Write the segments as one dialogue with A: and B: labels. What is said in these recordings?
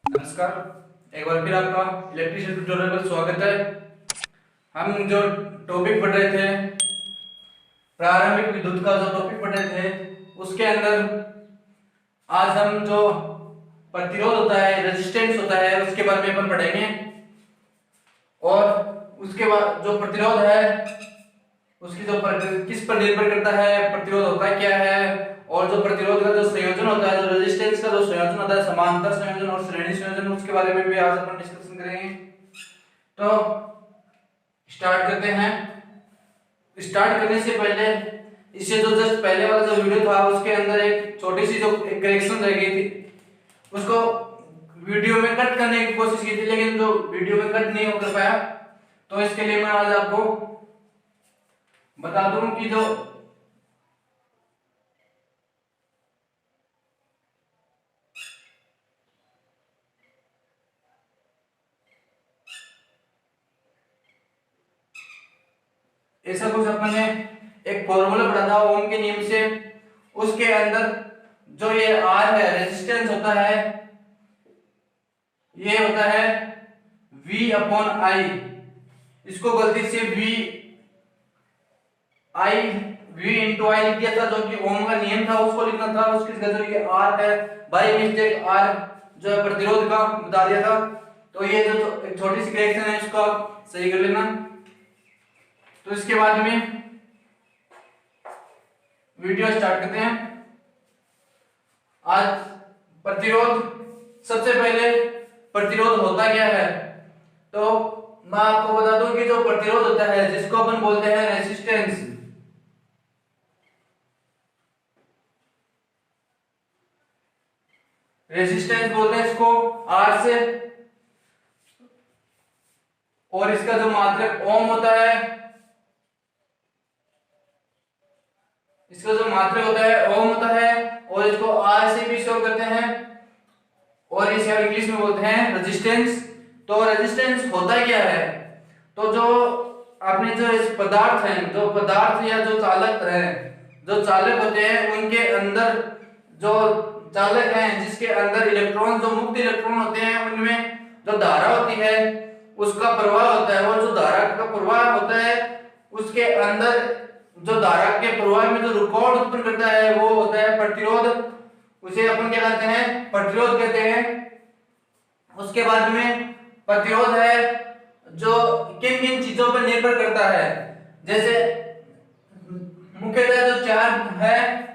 A: नमस्कार। एक बार फिर आपका इलेक्ट्रिशियन ट्यूटोरियल में स्वागत है। हम जो टॉपिक पढ़ रहे थे, प्रारंभिक विद्युत का जो टॉपिक पढ़ रहे थे, उसके अंदर आज हम जो प्रतिरोध होता है, रेजिस्टेंस होता है, उसके बारे में अपन पढ़ेंगे। और उसके बाद जो प्रतिरोध है उसकी जो किस पर निर्भर करता है, प्रतिरोध होता क्या है, और जो प्रतिरोध का जो संयोजन होता है, जो रेजिस्टेंस का जो संयोजन होता है, समांतर संयोजन और श्रेणी संयोजन, उसके बारे में भी आज अपन डिस्कशन करेंगे। तो स्टार्ट करते हैं। स्टार्ट करने से पहले इससे जो जस्ट पहले वाला जो वीडियो था उसके अंदर एक छोटी सी जो एक करेक्शन रह गई थी, उसको वीडियो में कट करने की कोशिश की थी, लेकिन जो वीडियो में कट नहीं हो पाया। तो इसके लिए मैं आज आपको बता दूं कि जो ऐसा कुछ अपन ने एक फॉर्मूला पढ़ा था ओम के नियम से। उसके अंदर जो ये आर है, रेजिस्टेंस होता है, ये होता है V अपॉन आई। इसको गलती से V इंटू आई लिख दिया था, जो कि ओम का नियम था उसको लिखना था। उसकी जगह जो ये आर है, बाई मिस्टेक आर जो है प्रतिरोध का बता दिया था। तो ये जो एक छोटी सी करेक्शन है, इसको आप सही कर लेना। तो इसके बाद में वीडियो स्टार्ट करते हैं। आज प्रतिरोध, सबसे पहले प्रतिरोध होता क्या है, तो मैं आपको बता दूं कि जो प्रतिरोध होता है, जिसको अपन बोलते हैं रेजिस्टेंस, रेजिस्टेंस बोलते हैं इसको आर से, और इसका जो मात्रक ओम होता है, इसका जो मात्रक होता है ओम होता है, और इसको आर से भी शो करते हैं, और इसे इंग्लिश में बोलते हैं रेजिस्टेंस। तो रेजिस्टेंस होता क्या है, तो जो आपने जो इस पदार्थ है, जो पदार्थ या जो चालक है, जो चालक होते हैं, उनके अंदर जो चालक हैं, जिसके अंदर इलेक्ट्रॉन, जो मुक्त इलेक्ट्रॉन होते हैं, उनमें जो धारा होती है उसका प्रवाह होता है, और जो धारा का प्रवाह होता है उसके अंदर जो धारा के प्रवाह में जो रुकावट उत्पन्न करता है वो होता है प्रतिरोध। उसे अपन क्या कहते हैं, प्रतिरोध कहते हैं। उसके बाद में प्रतिरोध है जो किन किन चीजों पर निर्भर करता है, जैसे मुख्यतः जो चार है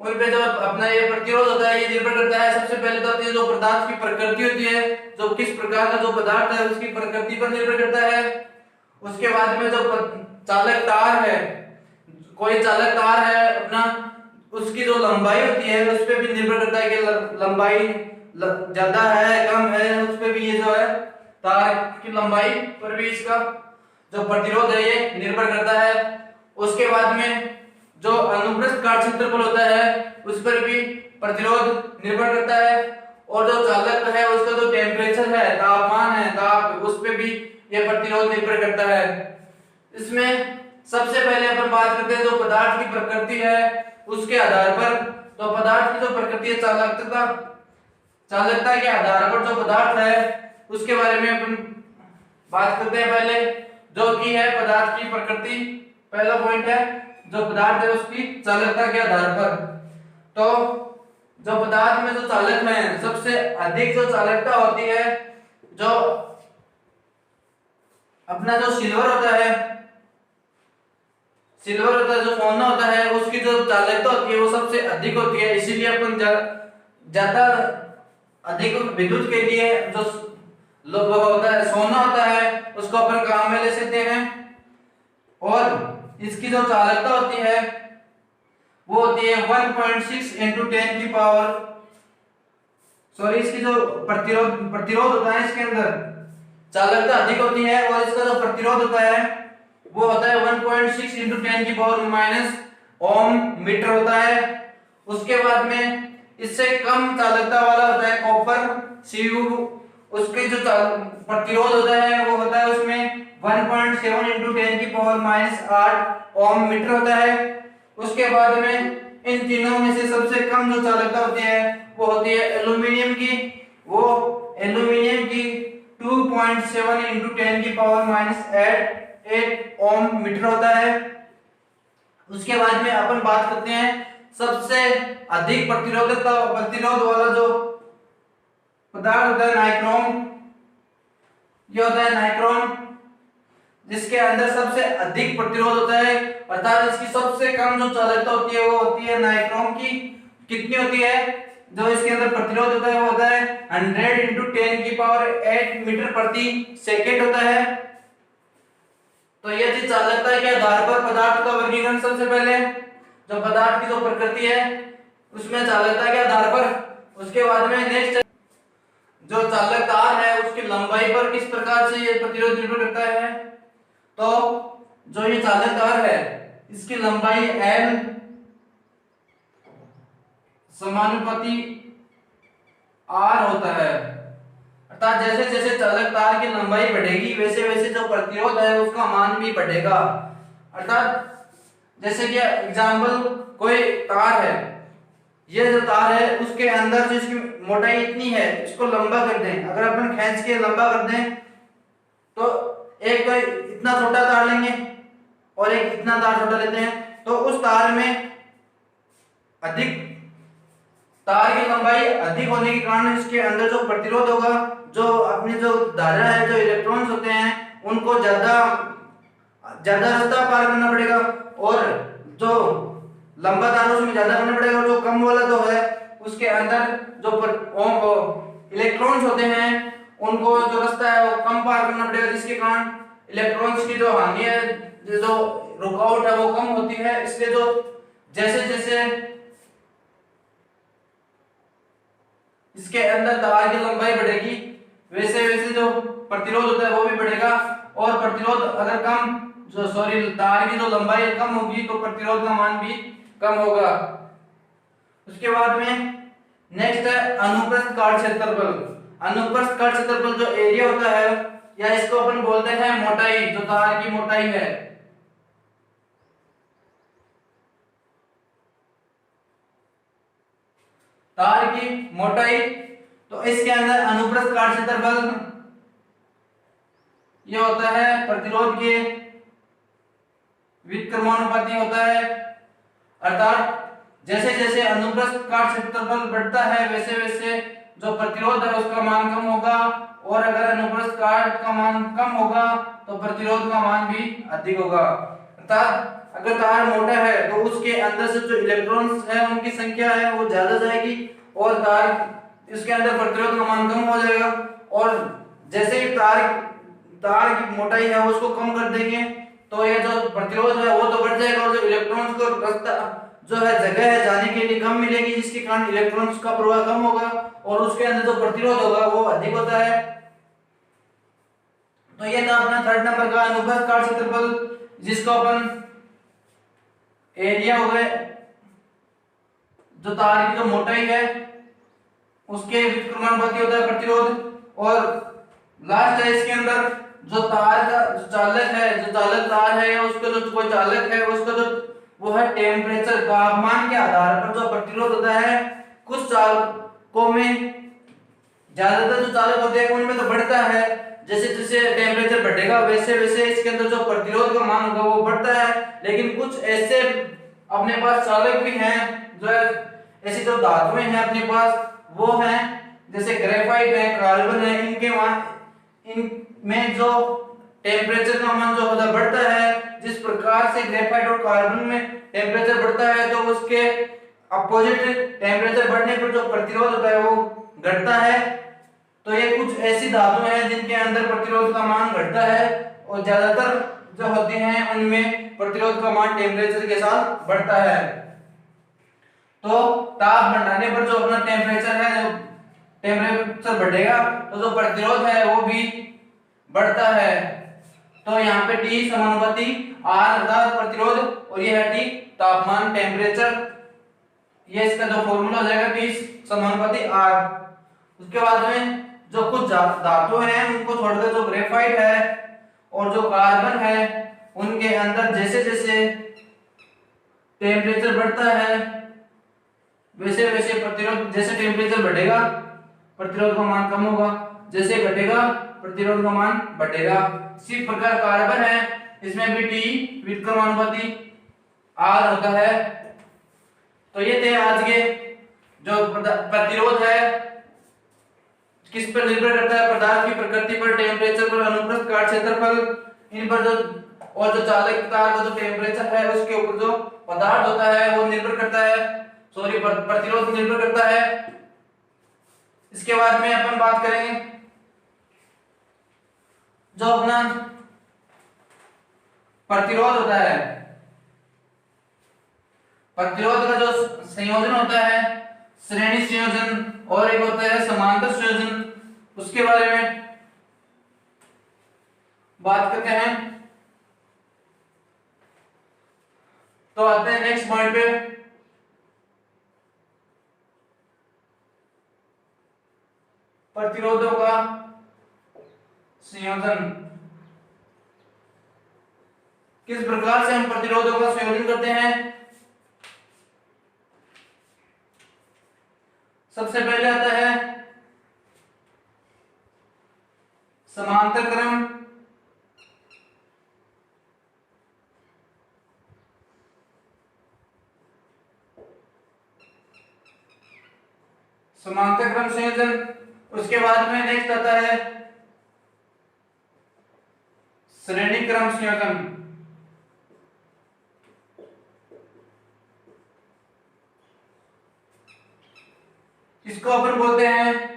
A: उन पे जो अपना ये प्रतिरोध होता है, ये निर्भर करता है। सबसे पहले तो होती है जो पदार्थ की प्रकृति होती है, जो किस प्रकार का जो पदार्थ है उसकी प्रकृति पर निर्भर करता है। उसके बाद में जो चालक तार है, कोई चालक तार है अपना, उसकी जो लंबाई होती है उस पर भी निर्भर करता है कि लंबाई ज्यादा है कम है, उस पर भी ये जो है तार की लंबाई पर भी इसका जो प्रतिरोध है ये निर्भर करता है। उसके बाद में जो अनुप्रस्थ काट क्षेत्रफल होता है उस पर भी प्रतिरोध निर्भर करता है, और जो चालक है उसका जो टेम्परेचर है, तापमान है, ताप, उस पर भी ये प्रतिरोध निर्भर करता है। इसमें सबसे पहले अपन बात करते हैं जो पदार्थ की प्रकृति है उसके आधार पर। तो पदार्थ की जो प्रकृति है, चालकता के आधार पर जो पदार्थ है उसके बारे में अपन बात करते हैं पहले, जो कि है पदार्थ की प्रकृति। पहला पॉइंट है जो पदार्थ है उसकी चालकता के आधार पर। तो जो पदार्थ में जो चालक है, सबसे अधिक जो चालकता होती है, जो अपना जो सिल्वर होता है, जो सोना होता है, उसकी जो चालकता होती है वो सबसे अधिक होती है। इसीलिए अपन ज्यादा अधिक विद्युत के लिए जो लोग होता है, सोना होता है, उसको अपन काम में ले सकते हैं। और इसकी जो चालकता होती है वो होती है 1.6 into 10 की पावर, सॉरी, इसकी जो प्रतिरोध होता है, इसके अंदर चालकता अधिक होती है, और इसका जो प्रतिरोध होता है वो होता है 1.6 into 10 की पावर माइनस ओम मीटर होता है। उसके बाद में इससे कम चालकता वाला होता है कॉपर Cu, उसके जो प्रतिरोध होता है वो होता है उसमें 1.7 into 10 की पावर माइनस 8 ओम मीटर होता है। उसके बाद में इन तीनों में से सबसे कम जो चालकता होती है वो होती है एल्यूमिनियम की, वो एल्यूमिनियम की 2.7 इंटू 10 की पावर माइनस 8 ओम मीटर होता है। उसके बाद में अपन बात करते हैं सबसे अधिक प्रतिरोध वाला जो पदार्थ होता है नाइक्रोम। ये होता है नाइक्रोम, जिसके अंदर सबसे अधिक प्रतिरोध होता है, अर्थात इसकी सबसे कम जो चालकता होती है वो होती है नाइक्रोम की। कितनी होती है? जो इसके अंदर प्रतिरोध होता है वो होता है 100 इंटू 10 की पावर 8 मीटर प्रति सेकेंड होता है। तो ये थी चालकता के आधार पर पदार्थ का वर्गीकरण। सबसे पहले जो पदार्थ की जो प्रकृति है उसमें चालकता के आधार पर। उसके बाद में नेक्स्ट जो चालक तार है उसकी लंबाई पर किस प्रकार से ये प्रतिरोध निर्भर करता है। तो जो ये चालक तार है इसकी लंबाई L समानुपाती R होता है, अर्थात जैसे जैसे चालक तार की लंबाई बढ़ेगी वैसे वैसे जो प्रतिरोध है उसका मान भी बढ़ेगा। अर्थात जैसे कि एग्जांपल कोई तार है, ये जो तार है उसके अंदर जो इसकी मोटाई इतनी है, इसको लंबा कर दें, अगर अपन खींच के लंबा कर दें तो एक तो इतना छोटा तार लेंगे और एक इतना तार छोटा लेते हैं, तो उस तार में अधिक तार की लंबाई अधिक होने के कारण इसके अंदर जो प्रतिरोध होगा, जो अपनी जो धारा है, जो इलेक्ट्रॉन्स होते हैं उनको ज्यादा रास्ता पार करना पड़ेगा, और जो लंबा तार है उसमें ज्यादा करना पड़ेगा, और जो कम वाला जो है उसके अंदर जो इलेक्ट्रॉन्स होते हैं उनको जो रास्ता है वो कम पार करना पड़ेगा, जिसके कारण इलेक्ट्रॉन्स की जो हानि है, जो रुकावट है वो कम होती है। इसलिए जो जैसे जैसे इसके अंदर तार की लंबाई बढ़ेगी वैसे वैसे जो प्रतिरोध होता है वो भी बढ़ेगा, और प्रतिरोध अगर तार की जो लंबाई कम होगी तो प्रतिरोध का मान भी कम होगा। उसके बाद में नेक्स्ट है अनुप्रस्थ काट क्षेत्रफल। अनुप्रस्थ काट क्षेत्रफल जो एरिया होता है, या इसको अपन बोलते हैं मोटाई, जो तार की मोटाई है। तार की मोटाई, तो इसके अंदर अनुप्रस्थ काट क्षेत्रफल ये होता है प्रतिरोध के व्युत्क्रमानुपाती होता है, अर्थात जैसे जैसे अनुप्रस्थ काट क्षेत्रफल बढ़ता है वैसे वैसे जो प्रतिरोध है उसका मान कम होगा, और अगर अनुप्रस्थ काट का मान कम होगा तो प्रतिरोध का मान भी अधिक होगा। अर्थात अगर तार मोटा है तो उसके अंदर से जो इलेक्ट्रॉन्स है उनकी संख्या है वो ज्यादा जाएगी, और तार इसके अंदर प्रतिरोध का मान कम हो जाएगा, और जैसे ही तार की मोटाई है उसको कम कर देंगे तो ये जो प्रतिरोध है वो तो बढ़ जाएगा, और जो इलेक्ट्रॉन्स को रास्ता जो है जगह है जाने के लिए कम मिलेगी, जिसके कारण इलेक्ट्रॉन्स का प्रवाह कम होगा और उसके अंदर जो प्रतिरोध होगा वो अधिक होता है। तो ये था अपना थर्ड नंबर का अनुप्रस्थ काट क्षेत्रफल, जिसको अपन एरिया हो गए, जो तार की जो मोटाई है उसके व्युत्क्रमानुपाती होता है प्रतिरोध, और लास्ट है इसके अंदर जो तार का जो चालक है, जो चालक तार है या उसका जो कोई चालक है उसका जो वो है टेम्परेचर, तापमान के आधार पर जो प्रतिरोध होता है। कुछ चालकों में ज्यादातर जो चालक होते हैं उनमें तो बढ़ता है, जैसे जैसे टेम्परेचर बढ़ेगा वैसे वैसे इसके अंदर जो प्रतिरोध का मान होगा वो बढ़ता है। लेकिन कुछ ऐसे अपने पास चालक भी हैं जो ऐसी जो धातुएं हैं अपने पास वो हैं, जैसे ग्रेफाइट है, कार्बन है, इनमें जो टेम्परेचर का मान जो होता बढ़ता है, जिस प्रकार से ग्रेफाइट और कार्बन में टेम्परेचर बढ़ता है तो उसके अपोजिट टेम्परेचर बढ़ने पर जो प्रतिरोध होता है वो घटता है। तो ये कुछ ऐसी धातुएं हैं जिनके अंदर प्रतिरोध का मान घटता है, और ज्यादातर जो होते हैं उनमें प्रतिरोध का मान टेम्परेचर के साथ बढ़ता है। तो ताप बढ़ने पर जो अपना टेम्परेचर है, जो टेम्परेचर बढ़ेगा तो जो प्रतिरोध है वो भी बढ़ता है। तो यहाँ पे T समानुपाती R अर्थात प्रतिरोध, और ये है T तापमान टेम्परेचर, ये इसका जो फॉर्मूला हो जाएगा T समानुपाती R। उसके बाद में जो कुछ धातु हैं उनको छोड़कर जो ग्रेफाइट है और जो कार्बन है उनके अंदर जैसे जैसे टेम्परेचर बढ़ता है वैसे वैसे प्रतिरोध, जैसे टेम्परेचर बढ़ेगा प्रतिरोध का मान कम होगा, जैसे घटेगा प्रतिरोध का मान बढ़ेगा। इसी प्रकार कार्बन है, इसमें भी T व्युत्क्रमानुपाती R होता है। तो ये थे आज के जो प्रतिरोध है किस पर निर्भर करता है, पदार्थ की प्रकृति पर, टेम्परेचर पर, अनुप्रस्थ काट क्षेत्रफल, इन पर जो और जो चालकता का जो टेम्परेचर है उसके ऊपर जो पदार्थ होता है वो निर्भर करता है, सॉरी प्रतिरोध निर्भर करता है। इसके बाद में अपन बात करेंगे जो अपना प्रतिरोध होता है, प्रतिरोध का जो संयोजन होता है, श्रेणी संयोजन और एक होता है समांतर संयोजन, उसके बारे में बात करते हैं। तो आते हैं नेक्स्ट पॉइंट पे, प्रतिरोधों का संयोजन। किस प्रकार से हम प्रतिरोधों का संयोजन करते हैं? सबसे पहले आता है समांतर क्रम, समांतर क्रम संयोजन। उसके बाद में नेक्स्ट आता है श्रेणी क्रम संयोजन। इसको अपन बोलते हैं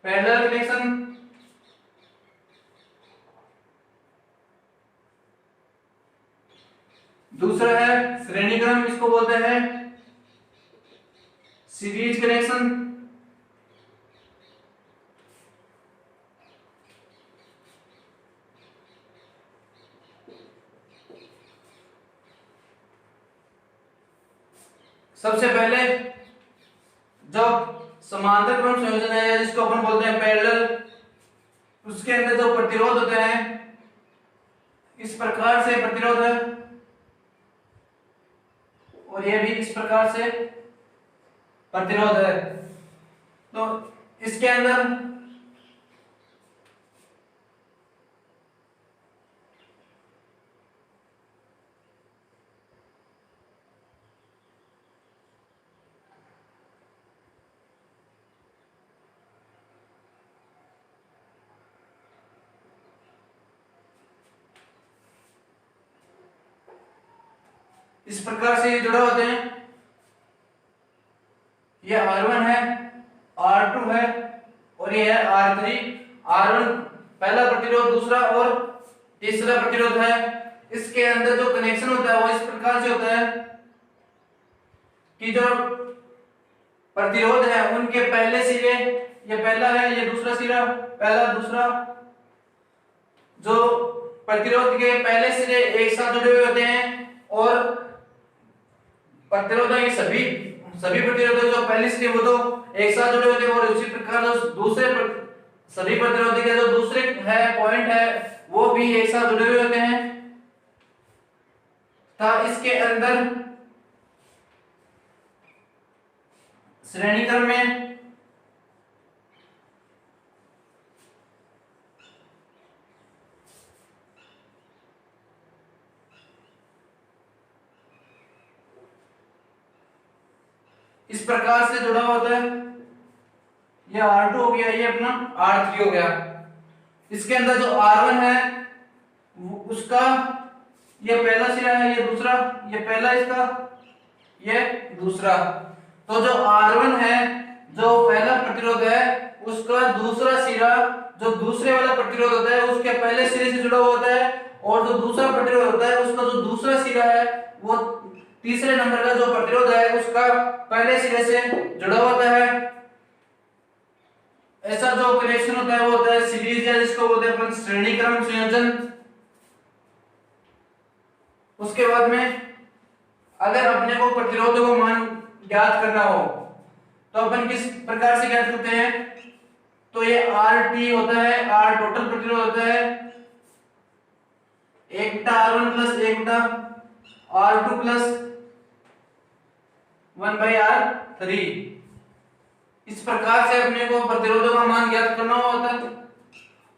A: पैरेलल कनेक्शन, दूसरा है श्रेणी क्रम, इसको बोलते हैं सीरीज कनेक्शन। सबसे पहले जब समांतर क्रम संयोजन है जिसको अपन बोलते हैं पैरेलल, उसके अंदर जो प्रतिरोध होते हैं इस प्रकार से प्रतिरोध है और ये भी इस प्रकार से प्रतिरोध है। तो इसके अंदर इस प्रकार से ये जुड़े होते हैं। ये R1 है, R2 है और ये है R3। R1 पहला प्रतिरोध, दूसरा और तीसरा प्रतिरोध है। इसके अंदर जो कनेक्शन होता है वो इस प्रकार से होता है कि जो प्रतिरोध है उनके पहले सिरे, ये पहला है, ये दूसरा सिरा, पहला दूसरा, जो प्रतिरोध के पहले सिरे एक साथ जुड़े हुए होते हैं और प्रतिरोधों के सभी प्रतिरोधक जो पहले सिरे वो तो एक साथ जुड़े होते हैं और उसी प्रकार जो दूसरे सभी प्रतिरोधी के जो दूसरे है पॉइंट है वो भी एक साथ जुड़े हुए होते हैं। था इसके अंदर श्रेणी क्रम में इस प्रकार से जुड़ा होता है। ये R2 हो गया, ये अपना R3 हो गया। इसके अंदर जो R1 है उसका ये पहला सिरा है, ये दूसरा, ये पहला इसका, ये दूसरा। तो जो R1 है, जो पहला प्रतिरोध है, उसका दूसरा सिरा जो दूसरे वाला प्रतिरोध होता है उसके पहले सिरे से जुड़ा होता है और जो दूसरा प्रतिरोध होता है उसका जो दूसरा सिरा है वो तीसरे नंबर का जो प्रतिरोध है उसका पहले सिरे से जुड़ा होता है। ऐसा जो कनेक्शन होता है वो होता है सीरीज, या जिसको बोलते हैं अपन श्रेणी क्रम संयोजन। उसके बाद में अगर अपने को प्रतिरोधों का मान ज्ञात करना हो तो अपन किस प्रकार से ज्ञात करते हैं? तो ये RT होता है, R टोटल प्रतिरोध होता है, 1/R1 plus 1/R2 plus 1/R3। इस प्रकार से अपने को प्रतिरोधों का मान ज्ञात करना होता है।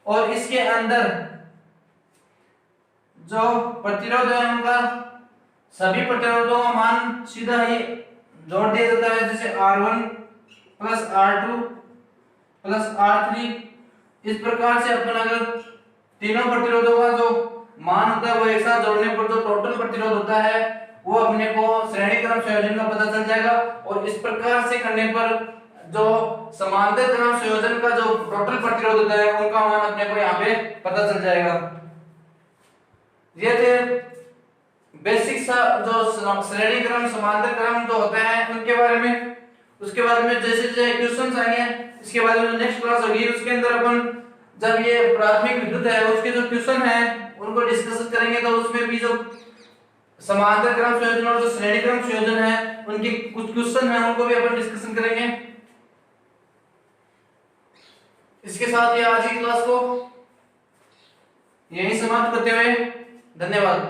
A: और इसके अंदर जो प्रतिरोध है उनका सभी प्रतिरोधों का मान सीधा ही जोड़ दिया जाता है, जैसे R1 plus R2 plus R3। इस प्रकार से अपन अगर तीनों प्रतिरोधों का जो मान होता है वो एक साथ जोड़ने पर जो टोटल प्रतिरोध होता है वो अपने को श्रेणी क्रम संयोजन का पता चल जाएगा। और इस प्रकार से करने पर जो समांतर क्रम संयोजन का जो टोटल प्रतिरोध होता है उनका मान अपने को यहाँ पे पता चल जाएगा। ये थे बेसिक सा जो श्रेणी क्रम समांतर क्रम जो होते हैं उनके बारे में। उसके बाद में जैसे जैसे क्वेश्चंस आएंगे इसके बाद में नेक्स्ट क्लास होगी उसके अंदर अपन जब ये प्राथमिक विद्युत है उसके जो क्वेश्चन है उनको डिस्कस करेंगे। तो उसमें भी जो समांतर क्रम संयोजन और जो श्रेणी क्रम संयोजन है उनके कुछ क्वेश्चन है उनको भी अपन डिस्कशन करेंगे। इसके साथ ये आज की क्लास को यही समाप्त करते हुए धन्यवाद।